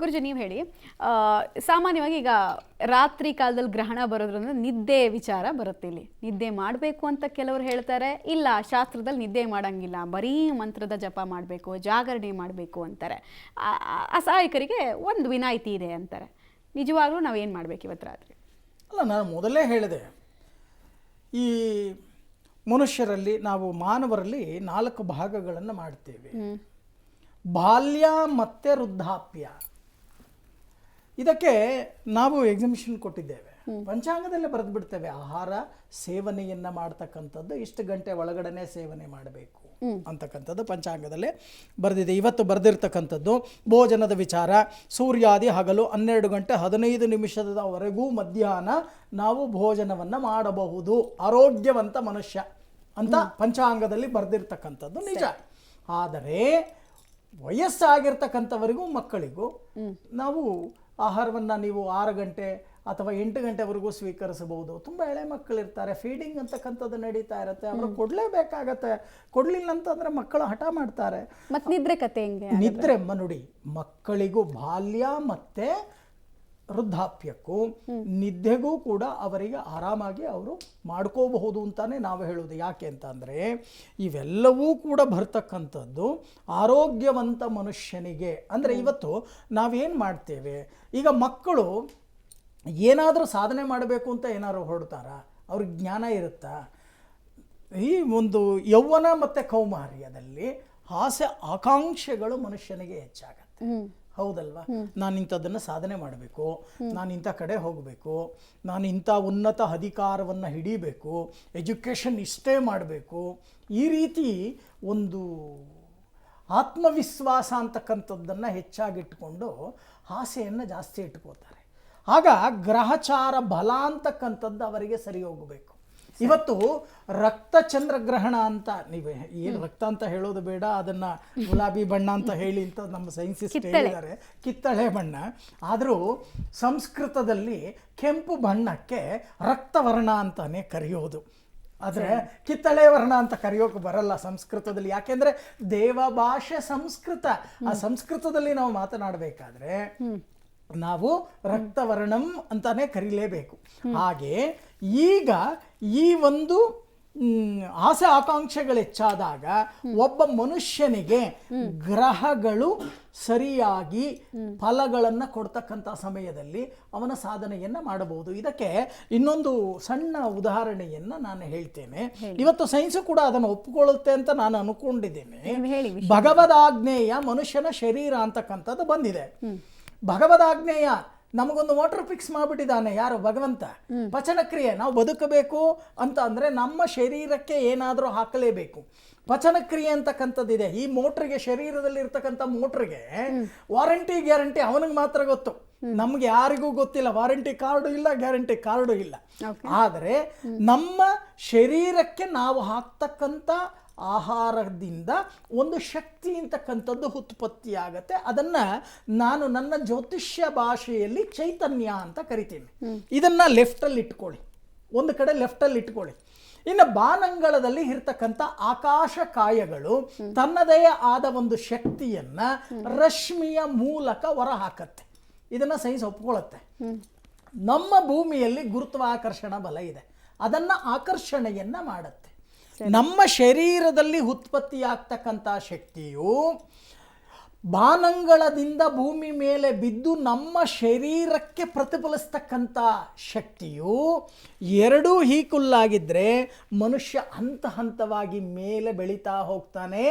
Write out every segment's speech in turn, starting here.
ಗುರುಜಿ ನೀವು ಹೇಳಿ, ಸಾಮಾನ್ಯವಾಗಿ ಈಗ ರಾತ್ರಿ ಕಾಲದಲ್ಲಿ ಗ್ರಹಣ ಬರೋದ್ರಿಂದ ನಿದ್ದೆ ವಿಚಾರ ಬರುತ್ತೆ. ಇಲ್ಲಿ ನಿದ್ದೆ ಮಾಡಬೇಕು ಅಂತ ಕೆಲವರು ಹೇಳ್ತಾರೆ, ಇಲ್ಲ ಶಾಸ್ತ್ರದಲ್ಲಿ ನಿದ್ದೆ ಮಾಡಂಗಿಲ್ಲ, ಬರೀ ಮಂತ್ರದ ಜಪ ಮಾಡಬೇಕು, ಜಾಗರಣೆ ಮಾಡಬೇಕು ಅಂತಾರೆ. ಅಸಹಾಯಕರಿಗೆ ಒಂದು ವಿನಾಯಿತಿ ಇದೆ ಅಂತಾರೆ. ನಿಜವಾಗ್ಲೂ ನಾವೇನು ಮಾಡಬೇಕು ಇವತ್ತು ರಾತ್ರಿ? ಅಲ್ಲ, ನಾನು ಮೊದಲೇ ಹೇಳಿದೆ, ಈ ಮನುಷ್ಯರಲ್ಲಿ ನಾವು ಮಾನವರಲ್ಲಿ 4 ಭಾಗಗಳನ್ನು ಮಾಡ್ತೇವೆ. ಬಾಲ್ಯ ಮತ್ತು ವೃದ್ಧಾಪ್ಯ. ಇದಕ್ಕೆ ನಾವು ಎಕ್ಸಿಬಿಷನ್ ಕೊಟ್ಟಿದ್ದೇವೆ, ಪಂಚಾಂಗದಲ್ಲೇ ಬರೆದು ಬಿಡ್ತೇವೆ. ಆಹಾರ ಸೇವನೆಯನ್ನು ಮಾಡ್ತಕ್ಕಂಥದ್ದು ಇಷ್ಟು ಗಂಟೆ ಒಳಗಡೆ ಸೇವನೆ ಮಾಡಬೇಕು ಅಂತಕ್ಕಂಥದ್ದು ಪಂಚಾಂಗದಲ್ಲೇ ಬರೆದಿದೆ. ಇವತ್ತು ಬರೆದಿರ್ತಕ್ಕಂಥದ್ದು ಭೋಜನದ ವಿಚಾರ, ಸೂರ್ಯಾದಿ ಹಗಲು 12 ಗಂಟೆ 15 ನಿಮಿಷದವರೆಗೂ ಮಧ್ಯಾಹ್ನ ನಾವು ಭೋಜನವನ್ನು ಮಾಡಬಹುದು, ಆರೋಗ್ಯವಂತ ಮನುಷ್ಯ ಅಂತ ಪಂಚಾಂಗದಲ್ಲಿ ಬರೆದಿರ್ತಕ್ಕಂಥದ್ದು ನಿಜ. ಆದರೆ ವಯಸ್ಸಾಗಿರ್ತಕ್ಕಂಥವರಿಗೂ ಮಕ್ಕಳಿಗೂ ನಾವು ಆಹಾರವನ್ನು ನೀವು 6 ಗಂಟೆ ಅಥವಾ 8 ಗಂಟೆವರೆಗೂ ಸ್ವೀಕರಿಸಬಹುದು. ತುಂಬ ಎಳೆ ಮಕ್ಕಳಿರ್ತಾರೆ, ಫೀಡಿಂಗ್ ಅಂತಕ್ಕಂಥದ್ದು ನಡೀತಾ ಇರುತ್ತೆ, ಅವರು ಕೊಡಲೇಬೇಕಾಗತ್ತೆ. ಕೊಡಲಿಲ್ಲ ಅಂತಂದರೆ ಮಕ್ಕಳು ಹಠ ಮಾಡ್ತಾರೆ. ಮತ್ತು ನಿದ್ರೆ ಕತೆ ಹೆಂಗೆ? ನಿದ್ರೆ ನೋಡಿ, ಮಕ್ಕಳಿಗೂ ಬಾಲ್ಯ ಮತ್ತು ವೃದ್ಧಾಪ್ಯಕ್ಕೂ ನಿದ್ದೆಗೂ ಕೂಡ ಅವರಿಗೆ ಆರಾಮಾಗಿ ಅವರು ಮಾಡ್ಕೋಬಹುದು ಅಂತಾನೆ ನಾವು ಹೇಳೋದು. ಯಾಕೆ ಅಂತಂದರೆ ಇವೆಲ್ಲವೂ ಕೂಡ ಬರ್ತಕ್ಕಂಥದ್ದು ಆರೋಗ್ಯವಂತ ಮನುಷ್ಯನಿಗೆ. ಅಂದರೆ ಇವತ್ತು ನಾವೇನು ಮಾಡ್ತೇವೆ, ಈಗ ಮಕ್ಕಳು ಏನಾದರೂ ಸಾಧನೆ ಮಾಡಬೇಕು ಅಂತ ಏನಾದ್ರು ಹೊರಡ್ತಾರ, ಅವ್ರಿಗೆ ಜ್ಞಾನ ಇರುತ್ತಾ? ಈ ಒಂದು ಯೌವನ ಮತ್ತು ಕೌಮಾರ್ಯದಲ್ಲಿ ಆಸೆ ಆಕಾಂಕ್ಷೆಗಳು ಮನುಷ್ಯನಿಗೆ ಹೆಚ್ಚಾಗತ್ತೆ, ಹೌದಲ್ವಾ? ನಾನು ಇಂಥದ್ದನ್ನು ಸಾಧನೆ ಮಾಡಬೇಕು, ನಾನು ಇಂಥ ಕಡೆ ಹೋಗಬೇಕು, ನಾನು ಇಂಥ ಉನ್ನತ ಅಧಿಕಾರವನ್ನು ಹಿಡಿಬೇಕು, ಎಜುಕೇಷನ್ ಇಷ್ಟೇ ಮಾಡಬೇಕು, ಈ ರೀತಿ ಒಂದು ಆತ್ಮವಿಶ್ವಾಸ ಅಂತಕ್ಕಂಥದ್ದನ್ನು ಹೆಚ್ಚಾಗಿಟ್ಕೊಂಡು ಆಸೆಯನ್ನು ಜಾಸ್ತಿ ಇಟ್ಕೋತಾರೆ. ಆಗ ಗ್ರಹಚಾರ ಬಲ ಅಂತಕ್ಕಂಥದ್ದು ಅವರಿಗೆ ಸರಿ ಹೋಗಬೇಕು. ಇವತ್ತು ರಕ್ತ ಚಂದ್ರಗ್ರಹಣ ಅಂತ, ನೀವು ಏನು ರಕ್ತ ಅಂತ ಹೇಳೋದು ಬೇಡ, ಅದನ್ನು ಗುಲಾಬಿ ಬಣ್ಣ ಅಂತ ಹೇಳಿ ಅಂತ ನಮ್ಮ ಸೈನ್ಸಿಸ್ಟ್ ಹೇಳಿದ್ದಾರೆ, ಕಿತ್ತಳೆ ಬಣ್ಣ. ಆದರೂ ಸಂಸ್ಕೃತದಲ್ಲಿ ಕೆಂಪು ಬಣ್ಣಕ್ಕೆ ರಕ್ತವರ್ಣ ಅಂತಾನೆ ಕರೆಯೋದು. ಆದರೆ ಕಿತ್ತಳೆ ವರ್ಣ ಅಂತ ಕರೆಯೋಕೆ ಬರಲ್ಲ ಸಂಸ್ಕೃತದಲ್ಲಿ. ಯಾಕೆಂದರೆ ದೇವ ಭಾಷೆ ಸಂಸ್ಕೃತ. ಆ ಸಂಸ್ಕೃತದಲ್ಲಿ ನಾವು ಮಾತನಾಡಬೇಕಾದ್ರೆ ನಾವು ರಕ್ತವರ್ಣಂ ಅಂತಾನೆ ಕರೀಲೇಬೇಕು. ಹಾಗೆ ಈಗ ಈ ಒಂದು ಆಸೆ ಆಕಾಂಕ್ಷೆಗಳು ಹೆಚ್ಚಾದಾಗ ಒಬ್ಬ ಮನುಷ್ಯನಿಗೆ ಗ್ರಹಗಳು ಸರಿಯಾಗಿ ಫಲಗಳನ್ನು ಕೊಡ್ತಕ್ಕಂಥ ಸಮಯದಲ್ಲಿ ಅವನ ಸಾಧನೆಯನ್ನು ಮಾಡಬಹುದು. ಇದಕ್ಕೆ ಇನ್ನೊಂದು ಸಣ್ಣ ಉದಾಹರಣೆಯನ್ನು ನಾನು ಹೇಳ್ತೇನೆ. ಇವತ್ತು ಸೈನ್ಸು ಕೂಡ ಅದನ್ನು ಒಪ್ಪಿಕೊಳ್ಳುತ್ತೆ ಅಂತ ನಾನು ಅನ್ಕೊಂಡಿದ್ದೇನೆ. ಭಗವದಾಜ್ಞೇಯ ಮನುಷ್ಯನ ಶರೀರ ಅಂತಕ್ಕಂಥದ್ದು ಬಂದಿದೆ. ಭಗವದಾಜ್ಞೇಯ ನಮಗೊಂದು ಮೋಟರ್ ಫಿಕ್ಸ್ ಮಾಡಿಬಿಟ್ಟಿದ್ದಾನೆ, ಯಾರು? ಭಗವಂತ. ಪಚನಕ್ರಿಯೆ, ನಾವು ಬದುಕಬೇಕು ಅಂತ ಅಂದರೆ ನಮ್ಮ ಶರೀರಕ್ಕೆ ಏನಾದರೂ ಹಾಕಲೇಬೇಕು. ಪಚನಕ್ರಿಯೆ ಅಂತಕ್ಕಂಥದ್ದಿದೆ. ಈ ಮೋಟ್ರಿಗೆ, ಶರೀರದಲ್ಲಿ ಇರ್ತಕ್ಕಂಥ ಮೋಟ್ರಿಗೆ ವಾರಂಟಿ ಗ್ಯಾರಂಟಿ ಅವನಿಗೆ ಮಾತ್ರ ಗೊತ್ತು, ನಮ್ಗೆ ಯಾರಿಗೂ ಗೊತ್ತಿಲ್ಲ. ವಾರಂಟಿ ಕಾರ್ಡು ಇಲ್ಲ, ಗ್ಯಾರಂಟಿ ಕಾರ್ಡು ಇಲ್ಲ. ಆದರೆ ನಮ್ಮ ಶರೀರಕ್ಕೆ ನಾವು ಹಾಕ್ತಕ್ಕಂಥ ಆಹಾರದಿಂದ ಒಂದು ಶಕ್ತಿ ಅಂತಕ್ಕಂಥದ್ದು ಉತ್ಪತ್ತಿಯಾಗತ್ತೆ. ಅದನ್ನು ನಾನು ನನ್ನ ಜ್ಯೋತಿಷ್ಯ ಭಾಷೆಯಲ್ಲಿ ಚೈತನ್ಯ ಅಂತ ಕರಿತೀನಿ. ಇದನ್ನು ಲೆಫ್ಟಲ್ಲಿ ಇಟ್ಕೊಳ್ಳಿ, ಒಂದು ಕಡೆ ಲೆಫ್ಟಲ್ಲಿ ಇಟ್ಕೊಳ್ಳಿ. ಇನ್ನು ಬಾನಂಗಳದಲ್ಲಿ ಇರ್ತಕ್ಕಂಥ ಆಕಾಶ ಕಾಯಗಳು ತನ್ನದೇ ಆದ ಒಂದು ಶಕ್ತಿಯನ್ನು ರಶ್ಮಿಯ ಮೂಲಕ ಹೊರ ಹಾಕತ್ತೆ. ಇದನ್ನು ಸೈನ್ಸ್ ಒಪ್ಕೊಳ್ಳುತ್ತೆ. ನಮ್ಮ ಭೂಮಿಯಲ್ಲಿ ಗುರುತ್ವಾಕರ್ಷಣ ಬಲ ಇದೆ, ಅದನ್ನು ಆಕರ್ಷಣೆಯನ್ನು ಮಾಡುತ್ತೆ. ನಮ್ಮ ಶರೀರದಲ್ಲಿ ಉತ್ಪತ್ತಿಯಾಗ್ತಕ್ಕಂಥ ಶಕ್ತಿಯು ಬಾನಂಗಳದಿಂದ ಭೂಮಿ ಮೇಲೆ ಬಿದ್ದು ನಮ್ಮ ಶರೀರಕ್ಕೆ ಪ್ರತಿಫಲಿಸ್ತಕ್ಕಂಥ ಶಕ್ತಿಯು ಎರಡೂ ಈಕ್ವಲ್ಲಾಗಿದ್ದರೆ ಮನುಷ್ಯ ಹಂತ ಹಂತವಾಗಿ ಮೇಲೆ ಬೆಳೀತಾ ಹೋಗ್ತಾನೆ,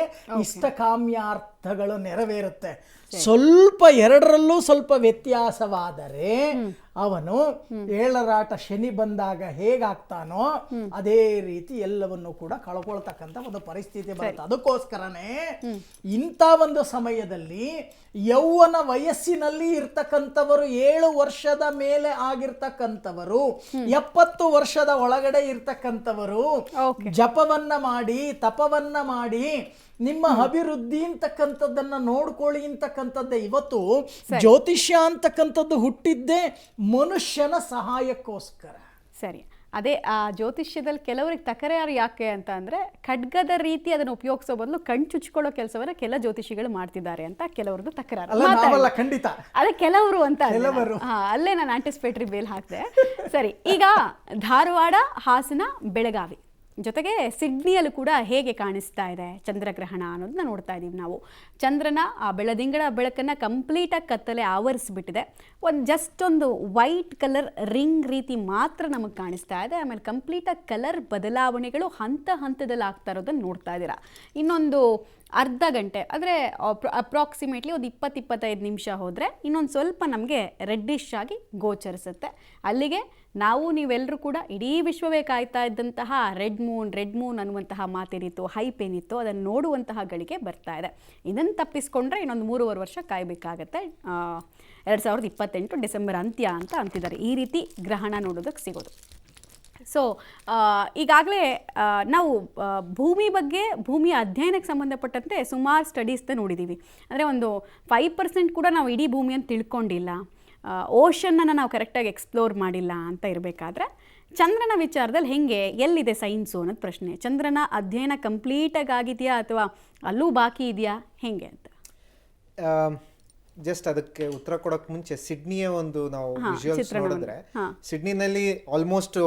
ಇಷ್ಟಕಾಮ್ಯಾರ್ಥಗಳು ನೆರವೇರುತ್ತೆ. ಸ್ವಲ್ಪ ಎರಡರಲ್ಲೂ ಸ್ವಲ್ಪ ವ್ಯತ್ಯಾಸವಾದರೆ ಅವನು ಏಳರಾಟ ಶನಿ ಬಂದಾಗ ಹೇಗಾಗ್ತಾನೋ ಅದೇ ರೀತಿ ಎಲ್ಲವನ್ನು ಕೂಡ ಕಳ್ಕೊಳ್ತಕ್ಕಂಥ ಒಂದು ಪರಿಸ್ಥಿತಿ ಬರುತ್ತೆ. ಅದಕ್ಕೋಸ್ಕರನೇ ಇಂಥ ಒಂದು ಸಮಯದಲ್ಲಿ ಯೌವನ ವಯಸ್ಸಿನಲ್ಲಿ ಇರ್ತಕ್ಕಂಥವರು, 7 ವರ್ಷದ ಮೇಲೆ ಆಗಿರ್ತಕ್ಕಂಥವರು, 70 ವರ್ಷದ ಒಳಗಡೆ ಇರ್ತಕ್ಕಂಥವರು ಜಪವನ್ನ ಮಾಡಿ, ತಪವನ್ನ ಮಾಡಿ, ನಿಮ್ಮ ಅಭಿವೃದ್ಧಿ ಅಂತಕ್ಕಂಥದ್ದನ್ನು ನೋಡ್ಕೊಳ್ಳಿ ಅಂತಕ್ಕಂಥದ್ದೇ. ಇವತ್ತು ಜ್ಯೋತಿಷ್ಯ ಅಂತಕ್ಕಂಥದ್ದು ಹುಟ್ಟಿದ್ದೇ ಮನುಷ್ಯನ ಸಹಾಯಕ್ಕೋಸ್ಕರ. ಸರಿ, ಅದೇ ಆ ಜ್ಯೋತಿಷ್ಯದಲ್ಲಿ ಕೆಲವರಿಗೆ ತಕರಾರು ಯಾಕೆ ಅಂತ ಅಂದ್ರೆ ಖಡ್ಗದ ರೀತಿ ಅದನ್ನು ಉಪಯೋಗಿಸೋ ಬದಲು ಕಣ್ ಚುಚ್ಕೊಳ್ಳೋ ಕೆಲಸವನ್ನ ಕೆಲ ಜ್ಯೋತಿಷಿಗಳು ಮಾಡ್ತಿದ್ದಾರೆ ಅಂತ ಕೆಲವರದ್ದು ತಕರಾರು. ಅಲ್ಲ ನಾವಲ್ಲ, ಖಂಡಿತ ಅದೇ ಕೆಲವರು ಅಂತ ಕೆಲವರು. ಅಲ್ಲೇ ನಾನು ಆಂಟಿಸಿಪೇಟರಿ ಬೇಲ್ ಹಾಕಿದೆ. ಸರಿ, ಈಗ ಧಾರವಾಡ, ಹಾಸನ, ಬೆಳಗಾವಿ ಜೊತೆಗೆ ಸಿಡ್ನಿಯಲ್ಲೂ ಕೂಡ ಹೇಗೆ ಕಾಣಿಸ್ತಾ ಇದೆ ಚಂದ್ರಗ್ರಹಣ ಅನ್ನೋದನ್ನ ನೋಡ್ತಾ ಇದ್ದೀವಿ ನಾವು. ಚಂದ್ರನ ಆ ಬೆಳದಿಂಗಳ ಬೆಳಕನ್ನು ಕಂಪ್ಲೀಟಾಗಿ ಕತ್ತಲೆ ಆವರಿಸ್ಬಿಟ್ಟಿದೆ. ಜಸ್ಟ್ ಒಂದು ವೈಟ್ ಕಲರ್ ರಿಂಗ್ ರೀತಿ ಮಾತ್ರ ನಮಗೆ ಕಾಣಿಸ್ತಾ ಇದೆ. ಆಮೇಲೆ ಕಂಪ್ಲೀಟಾಗಿ ಕಲರ್ ಬದಲಾವಣೆಗಳು ಹಂತ ಹಂತದಲ್ಲಿ ಆಗ್ತಾ ಇರೋದನ್ನು ನೋಡ್ತಾ ಇದ್ದೀರಾ. ಇನ್ನೊಂದು ಅರ್ಧ ಗಂಟೆ ಅಂದರೆ ಅಪ್ರಾಕ್ಸಿಮೇಟ್ಲಿ ಒಂದು 20-25 ನಿಮಿಷ ಹೋದರೆ ಇನ್ನೊಂದು ಸ್ವಲ್ಪ ನಮಗೆ ರೆಡ್ಡಿಶ್ ಆಗಿ ಗೋಚರಿಸುತ್ತೆ. ಅಲ್ಲಿಗೆ ನಾವು ನೀವೆಲ್ಲರೂ ಕೂಡ ಇಡೀ ವಿಶ್ವವೇ ಕಾಯ್ತಾ ಇದ್ದಂತಹ ರೆಡ್ ಮೂನ್ ಅನ್ನುವಂತಹ ಮಾತೇನಿತ್ತು, ಹೈಪ್ ಏನಿತ್ತು, ಅದನ್ನು ನೋಡುವಂತಹ ಗಳಿಗೆ ಬರ್ತಾ ಇದೆ. ಇದನ್ನು ತಪ್ಪಿಸ್ಕೊಂಡ್ರೆ ಇನ್ನೊಂದು 3.5 ವರ್ಷ ಕಾಯಬೇಕಾಗತ್ತೆ. 2028 ಡಿಸೆಂಬರ್ ಅಂತ್ಯ ಅಂತ ಅಂತಿದ್ದಾರೆ ಈ ರೀತಿ ಗ್ರಹಣ ನೋಡೋದಕ್ಕೆ ಸಿಗೋದು. ಸೊ ಈಗಾಗಲೇ ನಾವು ಭೂಮಿ ಬಗ್ಗೆ, ಭೂಮಿಯ ಅಧ್ಯಯನಕ್ಕೆ ಸಂಬಂಧಪಟ್ಟಂತೆ ಸುಮಾರು ಸ್ಟಡೀಸ್ನ ನೋಡಿದ್ದೀವಿ. ಅಂದರೆ ಒಂದು 5% ಕೂಡ ನಾವು ಇಡೀ ಭೂಮಿಯನ್ನು ತಿಳ್ಕೊಂಡಿಲ್ಲ, ಓಷನ್ನನ್ನು ನಾವು ಕರೆಕ್ಟಾಗಿ ಎಕ್ಸ್ಪ್ಲೋರ್ ಮಾಡಿಲ್ಲ ಅಂತ ಇರಬೇಕಾದ್ರೆ ಚಂದ್ರನ ವಿಚಾರದಲ್ಲಿ ಹೆಂಗೆ, ಎಲ್ಲಿದೆ ಸೈನ್ಸು ಅನ್ನೋದು ಪ್ರಶ್ನೆ. ಚಂದ್ರನ ಅಧ್ಯಯನ ಕಂಪ್ಲೀಟಾಗಿ ಆಗಿದೆಯಾ ಅಥವಾ ಅಲ್ಲೂ ಬಾಕಿ ಇದೆಯಾ, ಹೆಂಗೆ ಅಂತ? ಜಸ್ಟ್ ಅದಕ್ಕೆ ಉತ್ತರ ಕೊಡೋಕೆ ಮುಂಚೆ ಸಿಡ್ನಿಯ ಒಂದು ನಾವು ವಿಜುವಲ್ಸ್ ನೋಡಿದ್ರೆ, ಸಿಡ್ನಿನಲ್ಲಿ ಆಲ್ಮೋಸ್ಟ್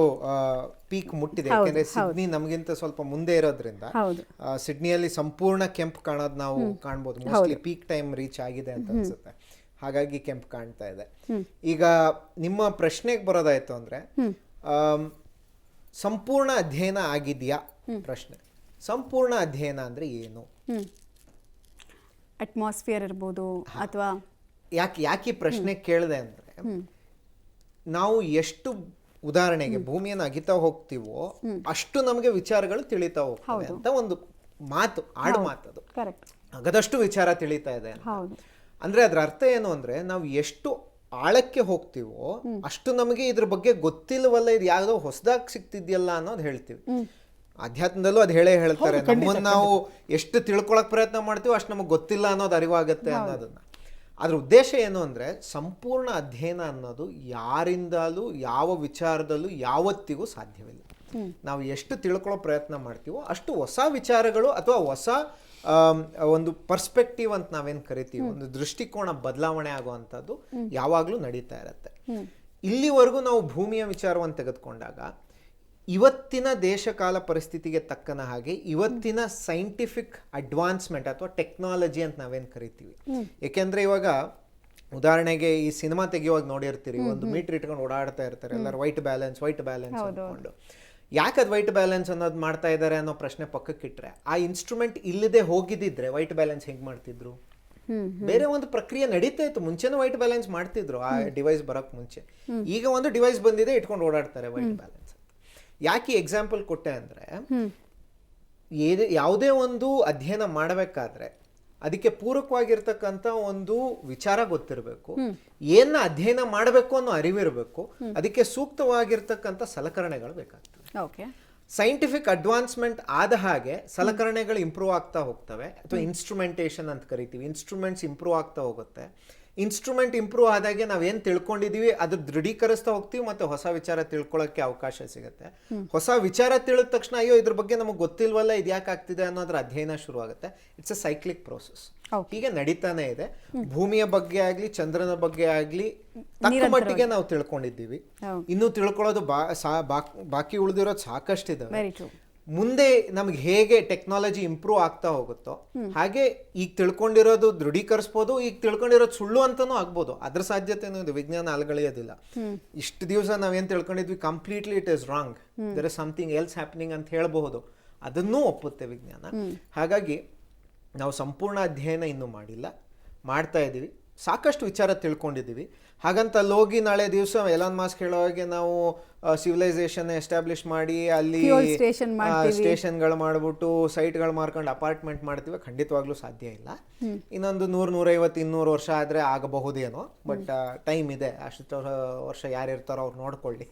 ಪೀಕ್ ಮುಟ್ಟಿದೆ. ಯಾಕೆಂದ್ರೆ ಸಿಡ್ನಿ ನಮಗಿಂತ ಸ್ವಲ್ಪ ಮುಂದೆ ಇರೋದ್ರಿಂದ ಸಿಡ್ನಿಯಲ್ಲಿ ಸಂಪೂರ್ಣ ಕೆಂಪು ಕಾಣೋದು ನಾವು ಕಾಣ್ಬೋದು. ಮೋಸ್ಟ್ಲಿ ಪೀಕ್ ಟೈಮ್ ರೀಚ್ ಆಗಿದೆ ಅಂತ ಅನ್ಸುತ್ತೆ, ಹಾಗಾಗಿ ಕೆಂಪು ಕಾಣ್ತಾ ಇದೆ. ಈಗ ನಿಮ್ಮ ಪ್ರಶ್ನೆಗೆ ಬರೋದಾಯ್ತು ಅಂದ್ರೆ, ಸಂಪೂರ್ಣ ಅಧ್ಯಯನ ಆಗಿದೆಯಾ ಪ್ರಶ್ನೆ. ಸಂಪೂರ್ಣ ಅಧ್ಯಯನ ಅಂದ್ರೆ ಏನು? ಅಟ್ಮಾಸ್ಫಿಯರ್ ಇರ್ಬೋದು ಅಥವಾ ಯಾಕೆ ಪ್ರಶ್ನೆ ಕೇಳಿದೆ ಅಂದ್ರೆ, ನಾವು ಎಷ್ಟು ಉದಾಹರಣೆಗೆ ಭೂಮಿಯನ್ನು ಅಗಿತಾ ಹೋಗ್ತೀವೋ ಅಷ್ಟು ನಮಗೆ ವಿಚಾರಗಳು ತಿಳಿತಾ ಹೋಗ್ತವೆ ಅಂತ ಒಂದು ಮಾತು, ಆಡು ಮಾತದು. ಅಗದಷ್ಟು ವಿಚಾರ ತಿಳಿತಾ ಇದೆ ಅಂದ್ರೆ ಅದರ ಅರ್ಥ ಏನು ಅಂದ್ರೆ, ನಾವು ಎಷ್ಟು ಆಳಕ್ಕೆ ಹೋಗ್ತೀವೋ ಅಷ್ಟು ನಮಗೆ ಇದ್ರ ಬಗ್ಗೆ ಗೊತ್ತಿಲ್ಲವಲ್ಲ, ಇದು ಯಾವುದೋ ಹೊಸದಾಗಿ ಸಿಗ್ತಿದ್ಯಲ್ಲ ಅನ್ನೋದು ಹೇಳ್ತೀವಿ. ಅಧ್ಯಾತ್ಮದಲ್ಲೂ ಅದು ಹೇಳ್ತಾರೆ, ನಮ್ಮನ್ನು ನಾವು ಎಷ್ಟು ತಿಳ್ಕೊಳಕ್ ಪ್ರಯತ್ನ ಮಾಡ್ತೀವೋ ಅಷ್ಟು ನಮಗೆ ಗೊತ್ತಿಲ್ಲ ಅನ್ನೋದು ಅರಿವಾಗತ್ತೆ ಅನ್ನೋದನ್ನ. ಅದ್ರ ಉದ್ದೇಶ ಏನು ಅಂದ್ರೆ, ಸಂಪೂರ್ಣ ಅಧ್ಯಯನ ಅನ್ನೋದು ಯಾರಿಂದಲೂ ಯಾವ ವಿಚಾರದಲ್ಲೂ ಯಾವತ್ತಿಗೂ ಸಾಧ್ಯವಿಲ್ಲ. ನಾವು ಎಷ್ಟು ತಿಳ್ಕೊಳ್ಳೋ ಪ್ರಯತ್ನ ಮಾಡ್ತೀವೋ ಅಷ್ಟು ಹೊಸ ವಿಚಾರಗಳು ಅಥವಾ ಹೊಸ ಒಂದು ಪರ್ಸ್ಪೆಕ್ಟಿವ್ ಅಂತ ನಾವೇನು ಕರಿತೀವಿ, ಒಂದು ದೃಷ್ಟಿಕೋನ ಬದಲಾವಣೆ ಆಗುವಂಥದ್ದು ಯಾವಾಗಲೂ ನಡೀತಾ ಇರತ್ತೆ. ಇಲ್ಲಿವರೆಗೂ ನಾವು ಭೂಮಿಯ ವಿಚಾರವನ್ನು ತೆಗೆದುಕೊಂಡಾಗ ಇವತ್ತಿನ ದೇಶಕಾಲ ಪರಿಸ್ಥಿತಿಗೆ ತಕ್ಕನ ಹಾಗೆ ಇವತ್ತಿನ ಸೈಂಟಿಫಿಕ್ ಅಡ್ವಾನ್ಸ್ಮೆಂಟ್ ಅಥವಾ ಟೆಕ್ನಾಲಜಿ ಅಂತ ನಾವೇನು ಕರಿತೀವಿ. ಏಕೆಂದ್ರೆ ಇವಾಗ ಉದಾಹರಣೆಗೆ ಈ ಸಿನಿಮಾ ತೆಗೆಯುವಾಗ ನೋಡಿರ್ತೀರಿ, 1 ಮೀಟರ್ ಇಟ್ಕೊಂಡು ಓಡಾಡ್ತಾ ಇರ್ತಾರೆ ಎಲ್ಲರೂ, ವೈಟ್ ಬ್ಯಾಲೆನ್ಸ್ ಅಂದ್ಕೊಂಡು. ಯಾಕೆ ಅದು ವೈಟ್ ಬ್ಯಾಲೆನ್ಸ್ ಅನ್ನೋದು ಮಾಡ್ತಾ ಇದ್ದಾರೆ ಅನ್ನೋ ಪ್ರಶ್ನೆ ಪಕ್ಕಕ್ಕಿಟ್ರೆ, ಆ ಇನ್ಸ್ಟ್ರೂಮೆಂಟ್ ಇಲ್ಲದೆ ಹೋಗಿದ್ದಿದ್ರೆ ವೈಟ್ ಬ್ಯಾಲೆನ್ಸ್ ಹೆಂಗ್ ಮಾಡ್ತಿದ್ರು? ಬೇರೆ ಒಂದು ಪ್ರಕ್ರಿಯೆ ನಡೀತಾ ಇತ್ತು. ಮುಂಚೆನೂ ವೈಟ್ ಬ್ಯಾಲೆನ್ಸ್ ಮಾಡ್ತಿದ್ರು ಆ ಡಿವೈಸ್ ಬರೋಕ್ ಮುಂಚೆ. ಈಗ ಒಂದು ಡಿವೈಸ್ ಬಂದಿದೆ, ಇಟ್ಕೊಂಡು ಓಡಾಡ್ತಾರೆ ವೈಟ್ ಬ್ಯಾಲೆನ್ಸ್. ಯಾಕೆ ಎಕ್ಸಾಂಪಲ್ ಕೊಟ್ಟೆ ಅಂದ್ರೆ, ಯಾವುದೇ ಒಂದು ಅಧ್ಯಯನ ಮಾಡಬೇಕಾದ್ರೆ ಅದಕ್ಕೆ ಪೂರಕವಾಗಿರ್ತಕ್ಕಂಥ ಒಂದು ವಿಚಾರ ಗೊತ್ತಿರಬೇಕು, ಏನ ಅಧ್ಯಯನ ಮಾಡಬೇಕು ಅನ್ನೋ ಅರಿವಿರಬೇಕು, ಅದಕ್ಕೆ ಸೂಕ್ತವಾಗಿರ್ತಕ್ಕಂಥ ಸಲಕರಣೆಗಳು ಬೇಕಾಗ್ತವೆ. ಸೈಂಟಿಫಿಕ್ ಅಡ್ವಾನ್ಸ್ಮೆಂಟ್ ಆದ ಹಾಗೆ ಸಲಕರಣೆಗಳು ಇಂಪ್ರೂವ್ ಆಗ್ತಾ ಹೋಗ್ತವೆ, ಅಥವಾ ಇನ್ಸ್ಟ್ರೂಮೆಂಟೇಷನ್ ಅಂತ ಕರಿತೀವಿ. ಇನ್ಸ್ಟ್ರೂಮೆಂಟ್ಸ್ ಇಂಪ್ರೂವ್ ಆಗ್ತಾ ಹೋಗುತ್ತೆ. ಇನ್ಸ್ಟ್ರೂಮೆಂಟ್ ಇಂಪ್ರೂವ್ ಆದಾಗೆ ನಾವೇನು ತಿಳ್ಕೊಂಡಿದೀವಿ ಅದು ದೃಢೀಕರಿಸ್ತಾ ಹೋಗ್ತೀವಿ, ಮತ್ತೆ ಹೊಸ ವಿಚಾರ ತಿಳ್ಕೊಳ್ಳೋಕೆ ಅವಕಾಶ ಸಿಗುತ್ತೆ. ಹೊಸ ವಿಚಾರ ತಿಳಿದ ತಕ್ಷಣ ಅಯ್ಯೋ ಇದ್ರ ಬಗ್ಗೆ ನಮಗೆ ಗೊತ್ತಿಲ್ವಲ್ಲ, ಇದು ಯಾಕೆ ಆಗ್ತಿದೆ ಅನ್ನೋದ್ರ ಅಧ್ಯಯನ ಶುರು ಆಗುತ್ತೆ. ಇಟ್ಸ್ ಅ ಸೈಕ್ಲಿಕ್ ಪ್ರೋಸೆಸ್, ಹೀಗೆ ನಡೀತಾನೆ ಇದೆ. ಭೂಮಿಯ ಬಗ್ಗೆ ಆಗ್ಲಿ, ಚಂದ್ರನ ಬಗ್ಗೆ ಆಗ್ಲಿ ತಕ್ಕ ಮಟ್ಟಿಗೆ ನಾವು ತಿಳ್ಕೊಂಡಿದ್ದೀವಿ. ಇನ್ನು ತಿಳ್ಕೊಳ್ಳೋದು ಬಾಕಿ ಉಳಿದಿರೋದು ಸಾಕಷ್ಟಿದೆ. ಮುಂದೆ ನಮ್ಗೆ ಹೇಗೆ ಟೆಕ್ನಾಲಜಿ ಇಂಪ್ರೂವ್ ಆಗ್ತಾ ಹೋಗುತ್ತೋ ಹಾಗೆ ಈಗ ತಿಳ್ಕೊಂಡಿರೋದು ದೃಢೀಕರಿಸ್ಬೋದು, ಈಗ ತಿಳ್ಕೊಂಡಿರೋದು ಸುಳ್ಳು ಅಂತಾನೂ ಆಗ್ಬೋದು. ಅದ್ರ ಸಾಧ್ಯತೆನೂ ಇದೆ, ವಿಜ್ಞಾನ ಅಲ್ಗಳೆಯೋದಿಲ್ಲ. ಇಷ್ಟು ದಿವಸ ನಾವೇನ್ ತಿಳ್ಕೊಂಡಿದ್ವಿ completely it is wrong, there is something else happening ಅಂತ ಹೇಳಬಹುದು, ಅದನ್ನೂ ಒಪ್ಪುತ್ತೆ ವಿಜ್ಞಾನ. ಹಾಗಾಗಿ ನಾವು ಸಂಪೂರ್ಣ ಅಧ್ಯಯನ ಇನ್ನೂ ಮಾಡಿಲ್ಲ, ಮಾಡ್ತಾ ಇದ್ದೀವಿ. ಸಾಕಷ್ಟು ವಿಚಾರ ತಿಳ್ಕೊಂಡಿದ್ದೀವಿ. ಹಾಗಂತ ಅಲ್ಲೋಗಿ ನಾಳೆ ದಿವಸ ಎಲಾನ್ ಮಾಸ್ಕ್ ಹೇಳೋ ಹಾಗೆ ನಾವು ಸಿವಿಲೈಸೇಷನ್ ಎಸ್ಟಾಬ್ಲಿಷ್ ಮಾಡಿ ಅಲ್ಲಿ ಸ್ಟೇಷನ್ಗಳು ಮಾಡ್ಬಿಟ್ಟು ಸೈಟ್ಗಳು ಮಾರ್ಕೊಂಡು ಅಪಾರ್ಟ್ಮೆಂಟ್ ಮಾಡ್ತೀವಿ, ಖಂಡಿತವಾಗ್ಲೂ ಸಾಧ್ಯ ಇಲ್ಲ. ಇನ್ನೊಂದು 100-150-200 ವರ್ಷ ಆದರೆ ಆಗಬಹುದೇನೋ, ಬಟ್ ಟೈಮ್ ಇದೆ, ಅಷ್ಟು ವರ್ಷ ಯಾರಿರ್ತಾರೋ ಅವ್ರು ನೋಡ್ಕೊಳ್ಳಿ.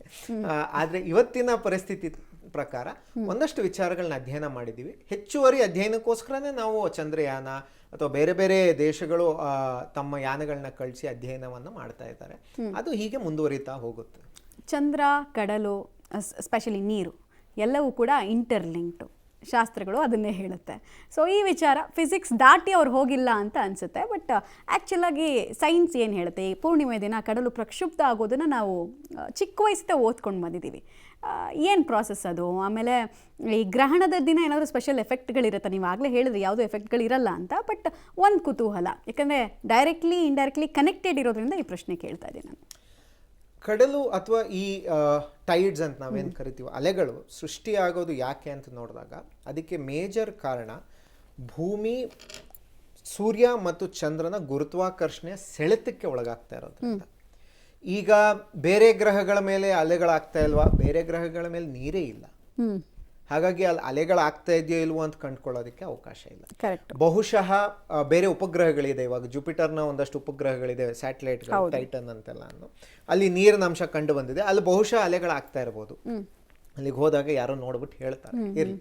ಆದರೆ ಇವತ್ತಿನ ಪರಿಸ್ಥಿತಿ ಪ್ರಕಾರ ಒಂದಷ್ಟು ವಿಚಾರಗಳನ್ನ ಅಧ್ಯಯನ ಮಾಡಿದ್ದೀವಿ. ಹೆಚ್ಚುವರಿ ಅಧ್ಯಯನಕ್ಕೋಸ್ಕರನೇ ನಾವು ಚಂದ್ರಯಾನ ಅಥವಾ ಬೇರೆ ಬೇರೆ ದೇಶಗಳು ತಮ್ಮ ಯಾನಗಳನ್ನ ಕಳಿಸಿ ಅಧ್ಯಯನವನ್ನು ಮಾಡ್ತಾ ಇದ್ದಾರೆ. ಅದು ಹೀಗೆ ಮುಂದುವರಿತಾ ಹೋಗುತ್ತೆ. ಚಂದ್ರ, ಕಡಲು, ಸ್ಪೆಷಲಿ ನೀರು ಎಲ್ಲವೂ ಕೂಡ ಇಂಟರ್ಲಿಂಕ್ಟು, ಶಾಸ್ತ್ರಗಳು ಅದನ್ನೇ ಹೇಳುತ್ತೆ. ಸೊ ಈ ವಿಚಾರ ಫಿಸಿಕ್ಸ್ ದಾಟಿ ಅವ್ರು ಹೋಗಿಲ್ಲ ಅಂತ ಅನಿಸುತ್ತೆ. ಬಟ್ ಆ್ಯಕ್ಚುಲಾಗಿ ಸೈನ್ಸ್ ಏನು ಹೇಳುತ್ತೆ, ಈ ಪೂರ್ಣಿಮೆ ದಿನ ಕಡಲು ಪ್ರಕ್ಷುಬ್ಧ ಆಗೋದನ್ನು ನಾವು ಚಿಕ್ಕ ವಯಸ್ಸಿಂದ ಓದ್ಕೊಂಡು ಬಂದಿದ್ದೀವಿ. ಏನು ಪ್ರಾಸೆಸ್ ಅದು? ಆಮೇಲೆ ಈ ಗ್ರಹಣದ ದಿನ ಏನಾದರೂ ಸ್ಪೆಷಲ್ ಎಫೆಕ್ಟ್ಗಳಿರುತ್ತೆ? ನೀವು ಆಗಲೇ ಹೇಳಿದ್ರಿ ಯಾವುದೂ ಎಫೆಕ್ಟ್ಗಳಿರಲ್ಲ ಅಂತ. ಬಟ್ ಒಂದು ಕುತೂಹಲ, ಯಾಕಂದರೆ ಡೈರೆಕ್ಟ್ಲಿ ಇಂಡೈರೆಕ್ಟ್ಲಿ ಕನೆಕ್ಟೆಡ್ ಇರೋದ್ರಿಂದ ಈ ಪ್ರಶ್ನೆ ಕೇಳ್ತಾ ಇದ್ದೀನಿ ನಾನು. ಕಡಲು ಅಥವಾ ಈ ಟೈಡ್ಸ್ ಅಂತ ನಾವೇನು ಕರಿತೀವಿ, ಅಲೆಗಳು ಸೃಷ್ಟಿಯಾಗೋದು ಯಾಕೆ ಅಂತ ನೋಡಿದಾಗ ಅದಕ್ಕೆ ಮೇಜರ್ ಕಾರಣ ಭೂಮಿ, ಸೂರ್ಯ ಮತ್ತು ಚಂದ್ರನ ಗುರುತ್ವಾಕರ್ಷಣೆಯ ಸೆಳೆತಕ್ಕೆ ಒಳಗಾಗ್ತಾ ಇರೋದ್ರಿಂದ. ಈಗ ಬೇರೆ ಗ್ರಹಗಳ ಮೇಲೆ ಅಲೆಗಳಾಗ್ತಾ ಇಲ್ವಾ? ಬೇರೆ ಗ್ರಹಗಳ ಮೇಲೆ ನೀರೇ ಇಲ್ಲ, ಹಾಗಾಗಿ ಅಲ್ಲಿ ಅಲೆಗಳಾಗ್ತಾ ಇದೆಯೋ ಇಲ್ವೋ ಅಂತ ಕಂಡುಕೊಳ್ಳೋದಕ್ಕೆ ಅವಕಾಶ ಇಲ್ಲ. ಬಹುಶಃ ಬೇರೆ ಉಪಗ್ರಹಗಳಿದೆ, ಇವಾಗ ಜುಪಿಟರ್ನ ಒಂದಷ್ಟು ಉಪಗ್ರಹಗಳಿದೆ, ಸ್ಯಾಟಲೈಟ್ಗಳು, ಟೈಟನ್ ಅಂತೆಲ್ಲ, ಅಲ್ಲಿ ನೀರಿನ ಅಂಶ ಕಂಡು ಬಂದಿದೆ, ಅಲ್ಲಿ ಬಹುಶಃ ಅಲೆಗಳಾಗ್ತಾ ಇರ್ಬೋದು. ಅಲ್ಲಿಗೆ ಹೋದಾಗ ಯಾರೋ ನೋಡ್ಬಿಟ್ಟು ಹೇಳ್ತಾರೆ. ಇರಲಿ,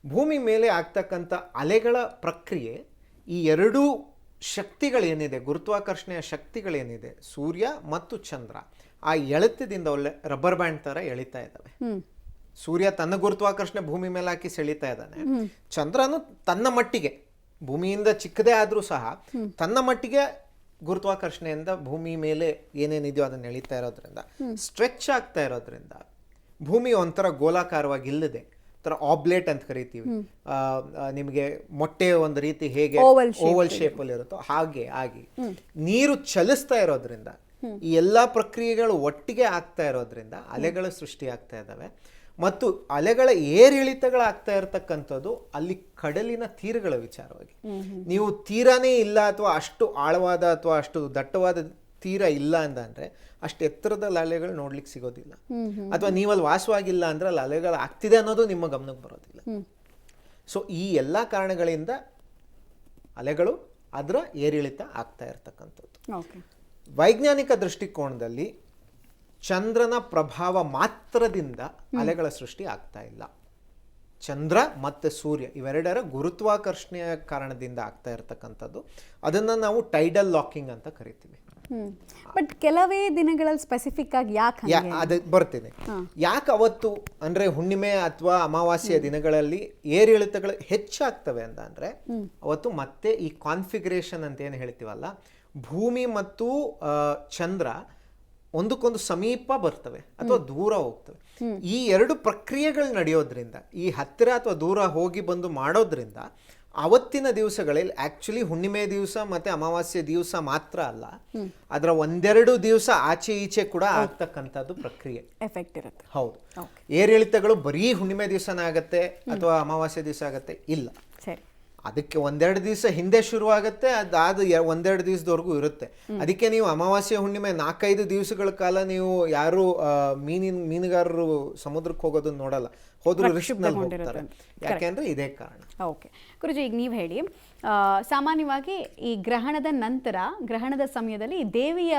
ಭೂಮಿ ಮೇಲೆ ಆಗ್ತಕ್ಕಂಥ ಅಲೆಗಳ ಪ್ರಕ್ರಿಯೆ, ಈ ಎರಡೂ ಶಕ್ತಿಗಳೇನಿದೆ, ಗುರುತ್ವಾಕರ್ಷಣೆಯ ಶಕ್ತಿಗಳೇನಿದೆ, ಸೂರ್ಯ ಮತ್ತು ಚಂದ್ರ ಆ ಎಳೆತದಿಂದ ಒಳ್ಳೆ ರಬ್ಬರ್ ಬ್ಯಾಂಡ್ ತರ ಎಳಿತಾ ಇದ್ದಾವೆ. ಸೂರ್ಯ ತನ್ನ ಗುರುತ್ವಾಕರ್ಷಣೆ ಭೂಮಿ ಮೇಲೆ ಹಾಕಿ ಸೆಳೀತಾ ಇದ್ದಾನೆ, ಚಂದ್ರನು ತನ್ನ ಮಟ್ಟಿಗೆ, ಭೂಮಿಯಿಂದ ಚಿಕ್ಕದೇ ಆದ್ರೂ ಸಹ ತನ್ನ ಮಟ್ಟಿಗೆ ಗುರುತ್ವಾಕರ್ಷಣೆಯಿಂದ ಭೂಮಿ ಮೇಲೆ ಏನೇನಿದೆಯೋ ಅದನ್ನ ಎಳಿತಾ ಇರೋದ್ರಿಂದ, ಸ್ಟ್ರೆಚ್ ಆಗ್ತಾ ಇರೋದ್ರಿಂದ ಭೂಮಿ ಒಂಥರ ಗೋಲಾಕಾರವಾಗಿ ಇಲ್ಲದೆ ತರ ಆಬ್ಲೇಟ್ ಅಂತ ಕರಿತೀವಿ, ನಿಮಗೆ ಮೊಟ್ಟೆ ಒಂದು ರೀತಿ ಹೇಗೆ ಓವಲ್ ಶೇಪ್ ಅಲ್ಲಿ ಇರುತ್ತೋ ಹಾಗೆ ಆಗಿ ನೀರು ಚಲಿಸ್ತಾ ಇರೋದ್ರಿಂದ, ಈ ಎಲ್ಲಾ ಪ್ರಕ್ರಿಯೆಗಳು ಒಟ್ಟಿಗೆ ಆಗ್ತಾ ಇರೋದ್ರಿಂದ ಅಲೆಗಳು ಸೃಷ್ಟಿ ಆಗ್ತಾ ಇದ್ದಾವೆ. ಮತ್ತು ಅಲೆಗಳ ಏರಿಳಿತಗಳಾಗ್ತಾ ಇರತಕ್ಕಂಥದ್ದು ಅಲ್ಲಿ ಕಡಲಿನ ತೀರಗಳ ವಿಚಾರವಾಗಿ. ನೀವು ತೀರನೇ ಇಲ್ಲ ಅಥವಾ ಅಷ್ಟು ಆಳವಾದ ಅಥವಾ ಅಷ್ಟು ದಟ್ಟವಾದ ತೀರ ಇಲ್ಲ ಅಂತಂದ್ರೆ ಅಷ್ಟು ಎತ್ತರದಲ್ಲಿ ಅಲೆಗಳು ನೋಡ್ಲಿಕ್ಕೆ ಸಿಗೋದಿಲ್ಲ. ಅಥವಾ ನೀವಲ್ಲಿ ವಾಸವಾಗಿಲ್ಲ ಅಂದ್ರೆ ಅಲ್ಲಿ ಅಲೆಗಳು ಆಗ್ತಿದೆ ಅನ್ನೋದು ನಿಮ್ಮ ಗಮನಕ್ಕೆ ಬರೋದಿಲ್ಲ. ಸೊ ಈ ಎಲ್ಲ ಕಾರಣಗಳಿಂದ ಅಲೆಗಳು ಅದರ ಏರಿಳಿತ ಆಗ್ತಾ ಇರತಕ್ಕಂಥದ್ದು. ವೈಜ್ಞಾನಿಕ ದೃಷ್ಟಿಕೋನದಲ್ಲಿ ಚಂದ್ರನ ಪ್ರಭಾವ ಮಾತ್ರದಿಂದ ಅಲೆಗಳ ಸೃಷ್ಟಿ ಆಗ್ತಾ ಇಲ್ಲ. ಚಂದ್ರ ಮತ್ತು ಸೂರ್ಯ ಇವೆರಡರ ಗುರುತ್ವಾಕರ್ಷಣೆಯ ಕಾರಣದಿಂದ ಆಗ್ತಾ ಇರತಕ್ಕಂಥದ್ದು. ಅದನ್ನ ನಾವು ಟೈಡಲ್ ಲಾಕಿಂಗ್ ಅಂತ ಕರಿತೀವಿ. ಬಟ್ ಕೆಲವೇ ದಿನಗಳಲ್ಲಿ ಸ್ಪೆಸಿಫಿಕ್ ಆಗಿ ಯಾಕೆ ಅದು ಬರ್ತೀನಿ. ಯಾಕೆ ಅವತ್ತು ಅಂದ್ರೆ ಹುಣ್ಣಿಮೆ ಅಥವಾ ಅಮಾವಾಸ್ಯೆಯ ದಿನಗಳಲ್ಲಿ ಏರಿಳಿತಗಳು ಹೆಚ್ಚಾಗ್ತವೆ ಅಂತ ಅಂದ್ರೆ ಅವತ್ತು ಮತ್ತೆ ಈ ಕಾನ್ಫಿಗರೇಷನ್ ಅಂತ ಏನು ಹೇಳ್ತೀವಲ್ಲ, ಭೂಮಿ ಮತ್ತು ಚಂದ್ರ ಒಂದಕ್ಕೊಂದು ಸಮೀಪ ಬರ್ತವೆ ಅಥವಾ ದೂರ ಹೋಗ್ತವೆ. ಈ ಎರಡು ಪ್ರಕ್ರಿಯೆಗಳು ನಡೆಯೋದ್ರಿಂದ, ಈ ಹತ್ತಿರ ಅಥವಾ ದೂರ ಹೋಗಿ ಬಂದು ಮಾಡೋದ್ರಿಂದ ಅವತ್ತಿನ ದಿವಸಗಳಲ್ಲಿ ಆಕ್ಚುಲಿ ಹುಣ್ಣಿಮೆ ದಿವಸ ಮತ್ತೆ ಅಮಾವಾಸ್ಯೆ ದಿವಸ ಮಾತ್ರ ಅಲ್ಲ, ಅದರ ಒಂದೆರಡು ದಿವಸ ಆಚೆ ಈಚೆ ಕೂಡ ಆಗ್ತಕ್ಕಂಥದ್ದು ಪ್ರಕ್ರಿಯೆ ಎಫೆಕ್ಟ್ ಇರುತ್ತೆ. ಹೌದು, ಏರಿಳಿತಗಳು ಬರೀ ಹುಣ್ಣಿಮೆ ದಿವಸನೇ ಆಗತ್ತೆ ಅಥವಾ ಅಮಾವಾಸ್ಯೆ ದಿವಸ ಆಗತ್ತೆ ಇಲ್ಲ, ಅದಕ್ಕೆ ಒಂದೆರಡು ದಿವಸ ಹಿಂದೆ ಶುರು ಆಗುತ್ತೆ, ಅದಾದ ಒಂದೆರಡು ದಿವಸದವರೆಗೂ ಇರುತ್ತೆ. ಅದಕ್ಕೆ ನೀವು ಅಮಾವಾಸ್ಯೆ ಹುಣ್ಣಿಮೆ 4-5 ದಿವಸಗಳ ಕಾಲ ನೀವು ಯಾರು ಮೀನುಗಾರರು ಸಮುದ್ರಕ್ಕೆ ಹೋಗೋದನ್ನ ನೋಡಲ್ಲ, ಹೋದ್ರು ರಿಸ್ಕ್ನಲ್ಲಿ ಹೋಗ್ತಾರೆ. ಯಾಕೆಂದ್ರೆ ಇದೇ ಕಾರಣ. ಓಕೆ ಗುರುಜಿ, ಈಗ ನೀವು ಹೇಳಿ, ಸಾಮಾನ್ಯವಾಗಿ ಈ ಗ್ರಹಣದ ನಂತರ, ಗ್ರಹಣದ ಸಮಯದಲ್ಲಿ ದೇವಿಯ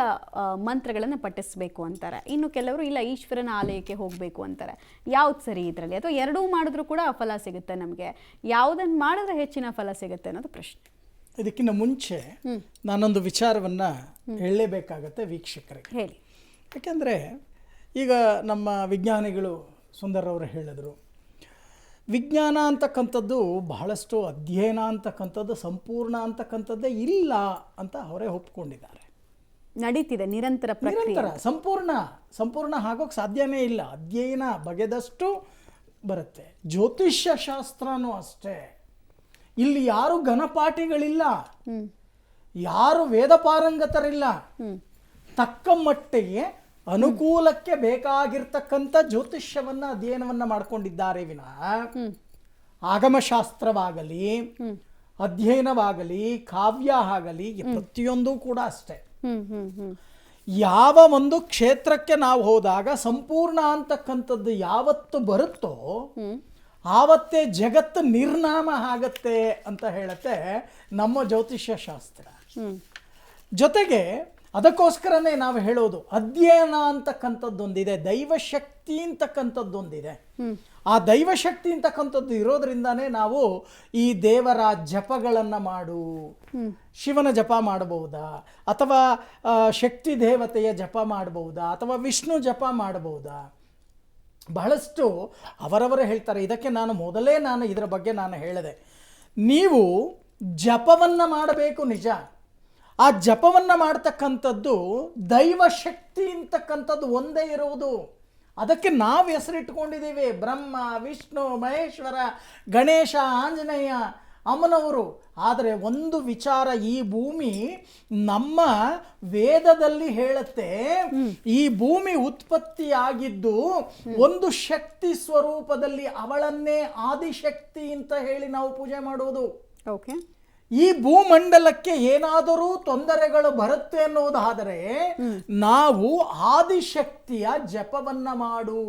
ಮಂತ್ರಗಳನ್ನು ಪಠಿಸಬೇಕು ಅಂತಾರೆ. ಇನ್ನು ಕೆಲವರು ಇಲ್ಲ ಈಶ್ವರನ ಆಲಯಕ್ಕೆ ಹೋಗಬೇಕು ಅಂತಾರೆ. ಯಾವ್ದು ಸರಿ ಇದರಲ್ಲಿ? ಅಥವಾ ಎರಡೂ ಮಾಡಿದ್ರೂ ಕೂಡ ಫಲ ಸಿಗುತ್ತೆ ನಮಗೆ? ಯಾವುದನ್ನು ಮಾಡಿದ್ರೆ ಹೆಚ್ಚಿನ ಫಲ ಸಿಗುತ್ತೆ ಅನ್ನೋದು ಪ್ರಶ್ನೆ. ಇದಕ್ಕಿಂತ ಮುಂಚೆ ನಾನೊಂದು ವಿಚಾರವನ್ನ ಹೇಳಲೇಬೇಕಾಗತ್ತೆ ವೀಕ್ಷಕರಿಗೆ. ಹೇಳಿ. ಯಾಕೆಂದರೆ ಈಗ ನಮ್ಮ ವಿಜ್ಞಾನಿಗಳು ಸುಂದರ್ ಅವರು ಹೇಳಿದರು, ವಿಜ್ಞಾನ ಅಂತಕ್ಕಂಥದ್ದು ಬಹಳಷ್ಟು ಅಧ್ಯಯನ ಅಂತಕ್ಕಂಥದ್ದು ಸಂಪೂರ್ಣ ಅಂತಕ್ಕಂಥದ್ದೇ ಇಲ್ಲ ಅಂತ ಅವರೇ ಒಪ್ಕೊಂಡಿದ್ದಾರೆ. ನಡೀತಿದೆ ನಿರಂತರ ಸಂಪೂರ್ಣ ಆಗೋಕ್ಕೆ ಸಾಧ್ಯನೇ ಇಲ್ಲ. ಅಧ್ಯಯನ ಬಗೆದಷ್ಟು ಬರುತ್ತೆ. ಜ್ಯೋತಿಷ್ಯ ಶಾಸ್ತ್ರನೂ ಅಷ್ಟೇ. ಇಲ್ಲಿ ಯಾರು ಘನಪಾಠಿಗಳಿಲ್ಲ, ಯಾರು ವೇದ ಪಾರಂಗತರಿಲ್ಲ. ತಕ್ಕ ಮಟ್ಟಿಗೆ ಅನುಕೂಲಕ್ಕೆ ಬೇಕಾಗಿರ್ತಕ್ಕಂಥ ಜ್ಯೋತಿಷ್ಯವನ್ನ ಅಧ್ಯಯನವನ್ನ ಮಾಡ್ಕೊಂಡಿದ್ದಾರೆ ವಿನಃ ಆಗಮಶಾಸ್ತ್ರವಾಗಲಿ, ಅಧ್ಯಯನವಾಗಲಿ, ಕಾವ್ಯ ಆಗಲಿ, ಪ್ರತಿಯೊಂದು ಕೂಡ ಅಷ್ಟೇ. ಯಾವ ಒಂದು ಕ್ಷೇತ್ರಕ್ಕೆ ನಾವು ಹೋದಾಗ ಸಂಪೂರ್ಣ ಅಂತಕ್ಕಂಥದ್ದು ಯಾವತ್ತು ಬರುತ್ತೋ ಆವತ್ತೇ ಜಗತ್ತು ನಿರ್ನಾಮ ಆಗತ್ತೆ ಅಂತ ಹೇಳುತ್ತೆ ನಮ್ಮ ಜ್ಯೋತಿಷ್ಯ ಶಾಸ್ತ್ರ. ಜೊತೆಗೆ ಅದಕ್ಕೋಸ್ಕರನೇ ನಾವು ಹೇಳೋದು, ಅಧ್ಯಯನ ಅಂತಕ್ಕಂಥದ್ದೊಂದಿದೆ, ದೈವಶಕ್ತಿ ಅಂತಕ್ಕಂಥದ್ದೊಂದಿದೆ. ಆ ದೈವಶಕ್ತಿ ಅಂತಕ್ಕಂಥದ್ದು ಇರೋದ್ರಿಂದಾನೇ ನಾವು ಈ ದೇವರ ಜಪಗಳನ್ನು ಶಿವನ ಜಪ ಮಾಡಬಹುದಾ, ಅಥವಾ ಶಕ್ತಿ ದೇವತೆಯ ಜಪ ಮಾಡಬಹುದಾ, ಅಥವಾ ವಿಷ್ಣು ಜಪ ಮಾಡಬಹುದಾ, ಬಹಳಷ್ಟು ಅವರವರೇ ಹೇಳ್ತಾರೆ. ಇದಕ್ಕೆ ನಾನು ಇದರ ಬಗ್ಗೆ ಹೇಳಿದೆ. ನೀವು ಜಪವನ್ನು ಮಾಡಬೇಕು ನಿಜ. ಆ ಜಪವನ್ನು ಮಾಡ್ತಕ್ಕಂಥದ್ದು ದೈವಶಕ್ತಿ ಅಂತಕ್ಕಂಥದ್ದು ಒಂದೇ ಇರುವುದು. ಅದಕ್ಕೆ ನಾವು ಹೆಸರಿಟ್ಕೊಂಡಿದ್ದೀವಿ ಬ್ರಹ್ಮ, ವಿಷ್ಣು, ಮಹೇಶ್ವರ, ಗಣೇಶ, ಆಂಜನೇಯ, ಅಮ್ಮನವರು. ಆದರೆ ಒಂದು ವಿಚಾರ, ಈ ಭೂಮಿ ನಮ್ಮ ವೇದದಲ್ಲಿ ಹೇಳುತ್ತೆ, ಈ ಭೂಮಿ ಉತ್ಪತ್ತಿಯಾಗಿದ್ದು ಒಂದು ಶಕ್ತಿ ಸ್ವರೂಪದಲ್ಲಿ, ಅವಳನ್ನೇ ಆದಿಶಕ್ತಿ ಅಂತ ಹೇಳಿ ನಾವು ಪೂಜೆ ಮಾಡುವುದು. ಓಕೆ, ಈ ಭೂಮಂಡಲಕ್ಕೆ ಏನಾದರೂ ತೊಂದರೆಗಳು ಬರುತ್ತೆ ಅನ್ನೋದಾದರೆ ನಾವು ಆದಿಶಕ್ತಿಯ ಜಪವನ್ನ ಮಾಡು.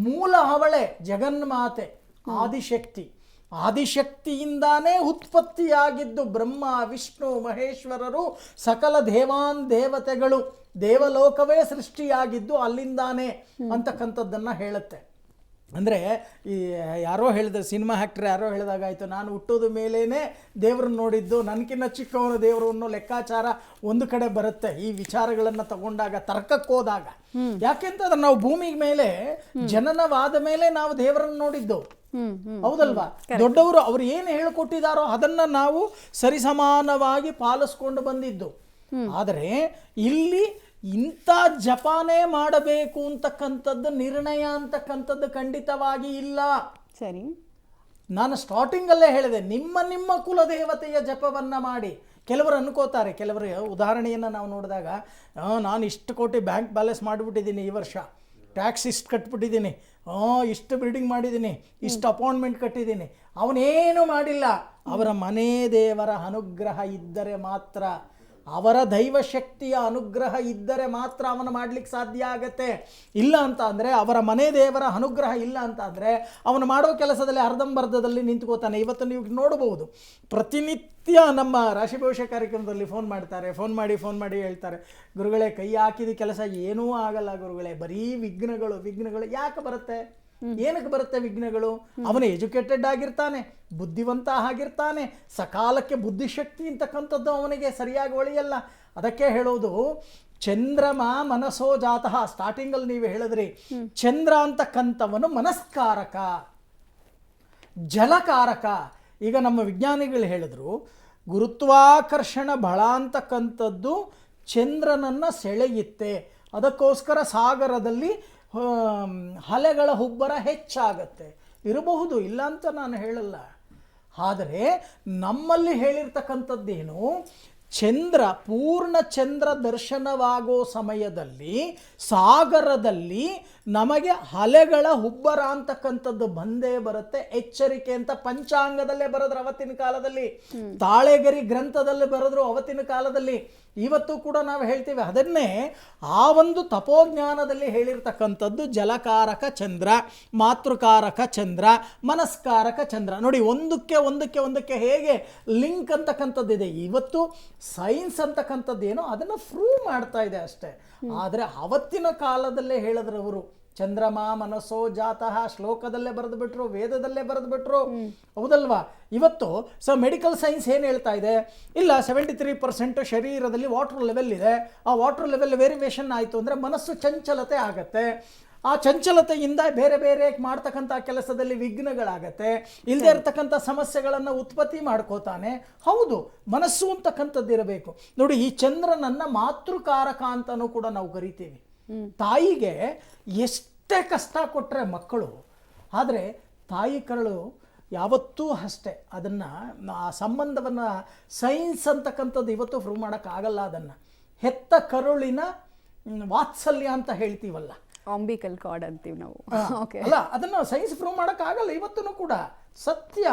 ಮೂಲ ಅವಳೆ ಜಗನ್ಮಾತೆ ಆದಿಶಕ್ತಿ. ಆದಿಶಕ್ತಿಯಿಂದಾನೇ ಉತ್ಪತ್ತಿಯಾಗಿದ್ದು ಬ್ರಹ್ಮ, ವಿಷ್ಣು, ಮಹೇಶ್ವರರು, ಸಕಲ ದೇವತೆಗಳು, ದೇವಲೋಕವೇ ಸೃಷ್ಟಿಯಾಗಿದ್ದು ಅಲ್ಲಿಂದಾನೇ ಅಂತಕ್ಕಂಥದ್ದನ್ನು ಹೇಳುತ್ತೆ. ಅಂದರೆ ಈ ಯಾರೋ ಹೇಳಿದ್ರು, ಸಿನಿಮಾ ಆ್ಯಕ್ಟ್ರ್ ಯಾರೋ ಹೇಳಿದಾಗಾಯಿತು, ನಾನು ಹುಟ್ಟೋದ ಮೇಲೇ ದೇವ್ರನ್ನ ನೋಡಿದ್ದು, ನನಗಿನ್ನ ಚಿಕ್ಕವನು ದೇವರು ಅನ್ನೋ ಲೆಕ್ಕಾಚಾರ ಒಂದು ಕಡೆ ಬರುತ್ತೆ ಈ ವಿಚಾರಗಳನ್ನು ತಗೊಂಡಾಗ, ತರ್ಕಕ್ಕೆ ಹೋದಾಗ. ಯಾಕೆಂತಂದ್ರೆ ನಾವು ಭೂಮಿ ಮೇಲೆ ಜನನವಾದ ಮೇಲೆ ನಾವು ದೇವರನ್ನು ನೋಡಿದ್ದು, ಹೌದಲ್ವಾ? ದೊಡ್ಡವರು ಅವ್ರು ಏನು ಹೇಳಿಕೊಟ್ಟಿದ್ದಾರೋ ಅದನ್ನ ನಾವು ಸರಿಸಮಾನವಾಗಿ ಪಾಲಿಸ್ಕೊಂಡು ಬಂದಿದ್ದು. ಆದರೆ ಇಲ್ಲಿ ಇಂಥ ಜಪಾನೇ ಮಾಡಬೇಕು ಅಂತಕ್ಕಂಥದ್ದು ನಿರ್ಣಯ ಅಂತಕ್ಕಂಥದ್ದು ಖಂಡಿತವಾಗಿ ಇಲ್ಲ. ಸರಿ, ನಾನು ಸ್ಟಾರ್ಟಿಂಗಲ್ಲೇ ಹೇಳಿದೆ, ನಿಮ್ಮ ಕುಲದೇವತೆಯ ಜಪವನ್ನು ಮಾಡಿ. ಕೆಲವರು ಅನ್ಕೋತಾರೆ, ಕೆಲವರು ಉದಾಹರಣೆಯನ್ನು ನಾವು ನೋಡಿದಾಗ, ನಾನು ಇಷ್ಟು ಕೋಟಿ ಬ್ಯಾಂಕ್ ಬ್ಯಾಲೆನ್ಸ್ ಮಾಡಿಬಿಟ್ಟಿದ್ದೀನಿ, ಈ ವರ್ಷ ಟ್ಯಾಕ್ಸ್ ಇಷ್ಟು ಕಟ್ಬಿಟ್ಟಿದ್ದೀನಿ, ಇಷ್ಟು ಬಿಲ್ಡಿಂಗ್ ಮಾಡಿದ್ದೀನಿ, ಇಷ್ಟು ಅಪಾಯಿಂಟ್ಮೆಂಟ್ ಕಟ್ಟಿದ್ದೀನಿ. ಅವನೇನು ಮಾಡಿಲ್ಲ. ಅವರ ಮನೆ ದೇವರ ಅನುಗ್ರಹ ಇದ್ದರೆ ಮಾತ್ರ, ಅವರ ದೈವಶಕ್ತಿಯ ಅನುಗ್ರಹ ಇದ್ದರೆ ಮಾತ್ರ ಅವನು ಮಾಡಲಿಕ್ಕೆ ಸಾಧ್ಯ ಆಗತ್ತೆ. ಇಲ್ಲ ಅಂತ ಅಂದರೆ, ಅವರ ಮನೆ ದೇವರ ಅನುಗ್ರಹ ಇಲ್ಲ ಅಂತ ಅಂದರೆ ಅವನು ಮಾಡೋ ಕೆಲಸದಲ್ಲಿ ಅರ್ಧಂಬರ್ಧದಲ್ಲಿ ನಿಂತ್ಕೋತಾನೆ. ಇವತ್ತು ನೀವು ನೋಡಬಹುದು, ಪ್ರತಿನಿತ್ಯ ನಮ್ಮ ರಾಶಿ ಭವಿಷ್ಯ ಕಾರ್ಯಕ್ರಮದಲ್ಲಿ ಫೋನ್ ಮಾಡಿ ಹೇಳ್ತಾರೆ, ಗುರುಗಳೇ ಕೈ ಹಾಕಿದ ಕೆಲಸ ಏನೂ ಆಗಲ್ಲ ಗುರುಗಳೇ, ಬರೀ ವಿಘ್ನಗಳು. ಯಾಕೆ ಬರುತ್ತೆ? ಏನಕ್ಕೆ ಬರುತ್ತೆ ವಿಘ್ನಗಳು? ಅವನು ಎಜುಕೇಟೆಡ್ ಆಗಿರ್ತಾನೆ, ಬುದ್ಧಿವಂತ ಆಗಿರ್ತಾನೆ, ಸಕಾಲಕ್ಕೆ ಬುದ್ಧಿಶಕ್ತಿ ಅಂತಕ್ಕಂಥದ್ದು ಅವನಿಗೆ ಸರಿಯಾಗಿ ಒಳಿಯಲ್ಲ. ಅದಕ್ಕೆ ಹೇಳೋದು, ಚಂದ್ರಮ ಮನಸೋ ಜಾತಃ. ಸ್ಟಾರ್ಟಿಂಗಲ್ಲಿ ನೀವು ಹೇಳಿದ್ರಿ, ಚಂದ್ರ ಅಂತಕ್ಕಂಥವನು ಮನಸ್ಕಾರಕ, ಜಲಕಾರಕ. ಈಗ ನಮ್ಮ ವಿಜ್ಞಾನಿಗಳು ಹೇಳಿದ್ರು, ಗುರುತ್ವಾಕರ್ಷಣ ಬಲ ಅಂತಕ್ಕಂಥದ್ದು ಚಂದ್ರನನ್ನು ಸೆಳೆಯುತ್ತೆ. ಅದಕ್ಕೋಸ್ಕರ ಸಾಗರದಲ್ಲಿ ಅಲೆಗಳ ಹುಬ್ಬರ ಹೆಚ್ಚಾಗತ್ತೆ. ಇರಬಹುದು, ಇಲ್ಲ ಅಂತ ನಾನು ಹೇಳಲ್ಲ. ಆದರೆ ನಮ್ಮಲ್ಲಿ ಹೇಳಿರ್ತಕ್ಕಂಥದ್ದೇನು, ಪೂರ್ಣ ಚಂದ್ರ ದರ್ಶನವಾಗೋ ಸಮಯದಲ್ಲಿ ಸಾಗರದಲ್ಲಿ ನಮಗೆ ಅಲೆಗಳ ಹುಬ್ಬರ ಅಂತಕ್ಕಂಥದ್ದು ಬಂದೇ ಬರುತ್ತೆ. ಎಚ್ಚರಿಕೆ ಅಂತ ಪಂಚಾಂಗದಲ್ಲೇ ಬರೆದ್ರು ಅವತ್ತಿನ ಕಾಲದಲ್ಲಿ, ತಾಳೆಗರಿ ಗ್ರಂಥದಲ್ಲಿ ಬರೆದ್ರು ಅವತ್ತಿನ ಕಾಲದಲ್ಲಿ. ಇವತ್ತು ಕೂಡ ನಾವು ಹೇಳ್ತೀವಿ ಅದನ್ನೇ. ಆ ಒಂದು ತಪೋಜ್ಞಾನದಲ್ಲಿ ಹೇಳಿರ್ತಕ್ಕಂಥದ್ದು ಜಲಕಾರಕ ಚಂದ್ರ, ಮಾತೃಕಾರಕ ಚಂದ್ರ, ಮನಸ್ಕಾರಕ ಚಂದ್ರ. ನೋಡಿ, ಒಂದಕ್ಕೆ ಹೇಗೆ ಲಿಂಕ್ ಅಂತಕ್ಕಂಥದ್ದಿದೆ. ಇವತ್ತು ಸೈನ್ಸ್ ಅಂತಕ್ಕಂಥದ್ದೇನೋ ಅದನ್ನು ಪ್ರೂವ್ ಮಾಡ್ತಾ ಇದೆ ಅಷ್ಟೇ. ಆದರೆ ಅವತ್ತಿನ ಕಾಲದಲ್ಲೇ ಹೇಳಿದ್ರು ಅವರು, ಚಂದ್ರಮ ಮನಸ್ಸೋ ಜಾತಃ, ಶ್ಲೋಕದಲ್ಲೇ ಬರೆದು ಬಿಟ್ರು, ವೇದದಲ್ಲೇ ಬರೆದು ಬಿಟ್ರು, ಹೌದಲ್ವಾ? ಇವತ್ತು ಮೆಡಿಕಲ್ ಸೈನ್ಸ್ ಏನು ಹೇಳ್ತಾ ಇದೆ, ಇಲ್ಲ 73% ಶರೀರದಲ್ಲಿ ವಾಟರ್ ಲೆವೆಲ್ ಇದೆ. ಆ ವಾಟರ್ ಲೆವೆಲ್ ವೇರಿಯೇಷನ್ ಆಯಿತು ಅಂದರೆ ಮನಸ್ಸು ಚಂಚಲತೆ ಆಗತ್ತೆ. ಆ ಚಂಚಲತೆಯಿಂದ ಬೇರೆ ಮಾಡ್ತಕ್ಕಂಥ ಕೆಲಸದಲ್ಲಿ ವಿಘ್ನಗಳಾಗತ್ತೆ, ಇಲ್ಲದೆ ಇರತಕ್ಕಂಥ ಸಮಸ್ಯೆಗಳನ್ನು ಉತ್ಪತ್ತಿ ಮಾಡ್ಕೋತಾನೆ. ಹೌದು, ಮನಸ್ಸು ಅಂತಕ್ಕಂಥದ್ದು ಇರಬೇಕು. ನೋಡಿ, ಈ ಚಂದ್ರನನ್ನ ಮಾತೃಕಾರಕ ಅಂತಲೂ ಕೂಡ ನಾವು ಕರಿತೀವಿ. ತಾಯಿಗೆ ಎಷ್ಟೇ ಕಷ್ಟ ಕೊಟ್ಟರೆ ಮಕ್ಕಳು, ಆದರೆ ತಾಯಿ ಕರಳು ಯಾವತ್ತೂ ಅಷ್ಟೇ. ಅದನ್ನು, ಆ ಸಂಬಂಧವನ್ನು ಸೈನ್ಸ್ ಅಂತಕ್ಕಂಥದ್ದು ಇವತ್ತು ಪ್ರೂವ್ ಮಾಡೋಕ್ಕಾಗಲ್ಲ. ಅದನ್ನು ಹೆತ್ತ ಕರುಳಿನ ವಾತ್ಸಲ್ಯ ಅಂತ ಹೇಳ್ತೀವಲ್ಲ, ಆಂಬಿಕಲ್ ಕಾರ್ಡ್ ಅಂತೀವಿ ನಾವು. ಅಲ್ಲ, ಅದನ್ನು ಸೈನ್ಸ್ ಪ್ರೂವ್ ಮಾಡೋಕ್ಕಾಗಲ್ಲ ಇವತ್ತೂ ಕೂಡ. ಸತ್ಯ.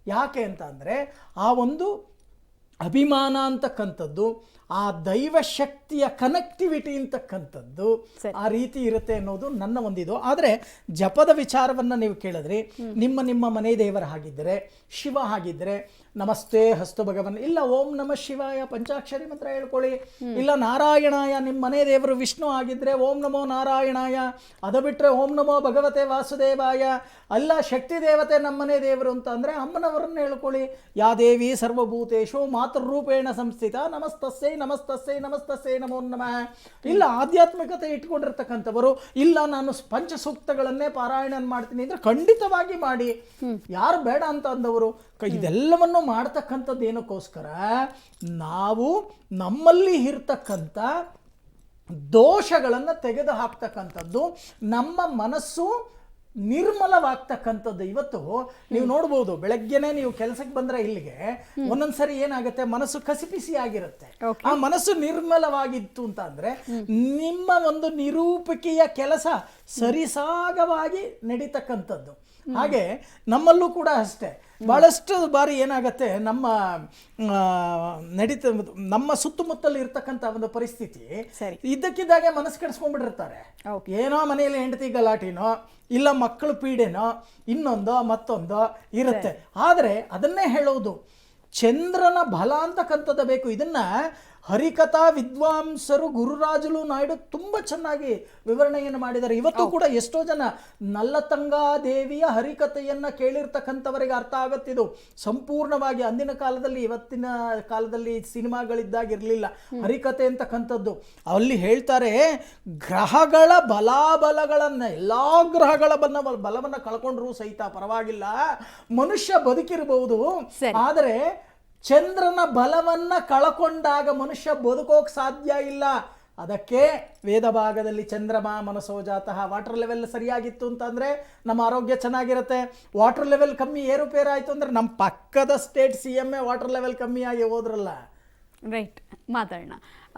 ಯಾಕೆ ಅಂತ ಅಂದರೆ, ಆ ಒಂದು ಅಭಿಮಾನ ಅಂತಕ್ಕಂಥದ್ದು, ಆ ದೈವಶಕ್ತಿಯ ಕನೆಕ್ಟಿವಿಟಿ ಅಂತಕ್ಕಂಥದ್ದು ಆ ರೀತಿ ಇರುತ್ತೆ ಅನ್ನೋದು ನನ್ನ ಒಂದಿದು. ಆದರೆ ಜಪದ ವಿಚಾರವನ್ನು ನೀವು ಕೇಳಿದ್ರಿ, ನಿಮ್ಮ ಮನೆ ದೇವರ ಹಾಗಿದ್ದರೆ, ಶಿವ ಹಾಗಿದ್ದರೆ ನಮಸ್ತೆ ಹಸ್ತು ಭಗವನ್, ಇಲ್ಲ ಓಂ ನಮಃ ಶಿವಾಯ ಪಂಚಾಕ್ಷರಿ ಮಂತ್ರ ಹೇಳ್ಕೊಳ್ಳಿ. ಇಲ್ಲ ನಾರಾಯಣಾಯ, ನಿಮ್ಮ ಮನೆ ದೇವರು ವಿಷ್ಣು ಆಗಿದ್ದರೆ ಓಂ ನಮೋ ನಾರಾಯಣಾಯ. ಅದು ಬಿಟ್ಟರೆ ಓಂ ನಮೋ ಭಗವತೆ ವಾಸುದೇವಾಯ. ಅಲ್ಲ, ಶಕ್ತಿ ದೇವತೆ ನಮ್ಮನೆ ದೇವರು ಅಂತ ಅಂದರೆ ಅಮ್ಮನವರನ್ನು ಹೇಳ್ಕೊಳ್ಳಿ. ಯಾ ದೇವಿ ಸರ್ವಭೂತೇಶು ಮಾತೃರೂಪೇಣ ಸಂಸ್ಥಿತ ನಮಸ್ತಸ್ಸೈ ನಮಸ್ತಸ್ಸೈ ನಮಸ್ತಸ್ಸೈ ನಮೋ ನಮಃ. ಇಲ್ಲ ಆಧ್ಯಾತ್ಮಿಕತೆ ಇಟ್ಕೊಂಡಿರ್ತಕ್ಕಂಥವರು, ಇಲ್ಲ ನಾನು ಪಂಚಸೂಕ್ತಗಳನ್ನೇ ಪಾರಾಯಣ ಮಾಡ್ತೀನಿ ಅಂದ್ರೆ ಖಂಡಿತವಾಗಿ ಮಾಡಿ. ಯಾರು ಬೇಡ ಅಂತ ಅಂದವರು? ಇದೆಲ್ಲವನ್ನು ಮಾಡ್ತಕ್ಕಂಥದ್ದು ಏನಕ್ಕೋಸ್ಕರ? ನಾವು ನಮ್ಮಲ್ಲಿ ಇರ್ತಕ್ಕಂಥ ದೋಷಗಳನ್ನು ತೆಗೆದು ಹಾಕ್ತಕ್ಕಂಥದ್ದು, ನಮ್ಮ ಮನಸ್ಸು ನಿರ್ಮಲವಾಗ್ತಕ್ಕಂಥದ್ದು. ಇವತ್ತು ನೀವು ನೋಡ್ಬೋದು, ಬೆಳಗ್ಗೆನೆ ನೀವು ಕೆಲಸಕ್ಕೆ ಬಂದ್ರೆ ಇಲ್ಲಿಗೆ ಒಂದೊಂದ್ಸರಿ ಏನಾಗುತ್ತೆ, ಮನಸ್ಸು ಕಸಿಪಿಸಿ ಆಗಿರುತ್ತೆ. ಆ ಮನಸ್ಸು ನಿರ್ಮಲವಾಗಿತ್ತು ಅಂತ ಅಂದ್ರೆ ನಿಮ್ಮ ಒಂದು ನಿರೂಪಕಿಯ ಕೆಲಸ ಸರಿಸಾಗವಾಗಿ ನಡೀತಕ್ಕಂಥದ್ದು. ಹಾಗೆ ನಮ್ಮಲ್ಲೂ ಕೂಡ ಅಷ್ಟೇ, ಬಹಳಷ್ಟು ಬಾರಿ ಏನಾಗತ್ತೆ, ನಮ್ಮ ಸುತ್ತಮುತ್ತಲು ಇರ್ತಕ್ಕಂಥ ಒಂದು ಪರಿಸ್ಥಿತಿ ಇದ್ದಕ್ಕಿದ್ದಾಗೆ ಮನಸ್ಸು ಕೆಡಿಸ್ಕೊಂಡ್ಬಿಟ್ಟಿರ್ತಾರೆ. ಏನೋ ಮನೆಯಲ್ಲಿ ಹೆಂಡತಿ ಗಲಾಟಿನೋ, ಇಲ್ಲ ಮಕ್ಕಳು ಪೀಡೆನೋ, ಇನ್ನೊಂದೋ ಮತ್ತೊಂದೋ ಇರುತ್ತೆ. ಆದರೆ ಅದನ್ನೇ ಹೇಳೋದು, ಚಂದ್ರನ ಬಲ ಅಂತಕ್ಕಂಥದ್ದು ಬೇಕು. ಇದನ್ನ ಹರಿಕಥಾ ವಿದ್ವಾಂಸರು ಗುರುರಾಜುಲು ನಾಯ್ಡು ತುಂಬಾ ಚೆನ್ನಾಗಿ ವಿವರಣೆಯನ್ನು ಮಾಡಿದ್ದಾರೆ. ಇವತ್ತು ಕೂಡ ಎಷ್ಟೋ ಜನ ನಲ್ಲತಂಗಾದೇವಿಯ ಹರಿಕಥೆಯನ್ನ ಕೇಳಿರ್ತಕ್ಕಂಥವರಿಗೆ ಅರ್ಥ ಆಗುತ್ತಿದ್ದು ಸಂಪೂರ್ಣವಾಗಿ. ಅಂದಿನ ಕಾಲದಲ್ಲಿ, ಇವತ್ತಿನ ಕಾಲದಲ್ಲಿ ಸಿನಿಮಾಗಳಿದ್ದಾಗಿರಲಿಲ್ಲ ಹರಿಕಥೆ ಅಂತಕ್ಕಂಥದ್ದು. ಅಲ್ಲಿ ಹೇಳ್ತಾರೆ, ಗ್ರಹಗಳ ಬಲಾಬಲಗಳನ್ನ, ಎಲ್ಲಾ ಗ್ರಹಗಳ ಬಲವನ್ನ ಕಳ್ಕೊಂಡ್ರು ಸಹಿತ ಪರವಾಗಿಲ್ಲ, ಮನುಷ್ಯ ಬದುಕಿರಬಹುದು. ಆದರೆ ಚಂದ್ರನ ಬಲವನ್ನ ಕಳಕೊಂಡಾಗ ಮನುಷ್ಯ ಬದುಕೋಕ್ ಸಾಧ್ಯ ಇಲ್ಲ. ಅದಕ್ಕೆ ವೇದ ಭಾಗದಲ್ಲಿ ಚಂದ್ರಮ ಮನಸೋ ಜಾತಃ, ವಾಟರ್ ಲೆವೆಲ್ ಸರಿಯಾಗಿತ್ತು ಅಂತಂದ್ರೆ ನಮ್ಮ ಆರೋಗ್ಯ ಚೆನ್ನಾಗಿರುತ್ತೆ. ವಾಟರ್ ಲೆವೆಲ್ ಕಮ್ಮಿ ಏರುಪೇರಾಯಿತು ಅಂದ್ರೆ ನಮ್ಮ ಪಕ್ಕದ ಸ್ಟೇಟ್ CM ವಾಟರ್ ಲೆವೆಲ್ ಕಮ್ಮಿ ಆಗಿ ಹೋದ್ರಲ್ಲ. ರೈಟ್, ಮಾತಾಡೋಣ.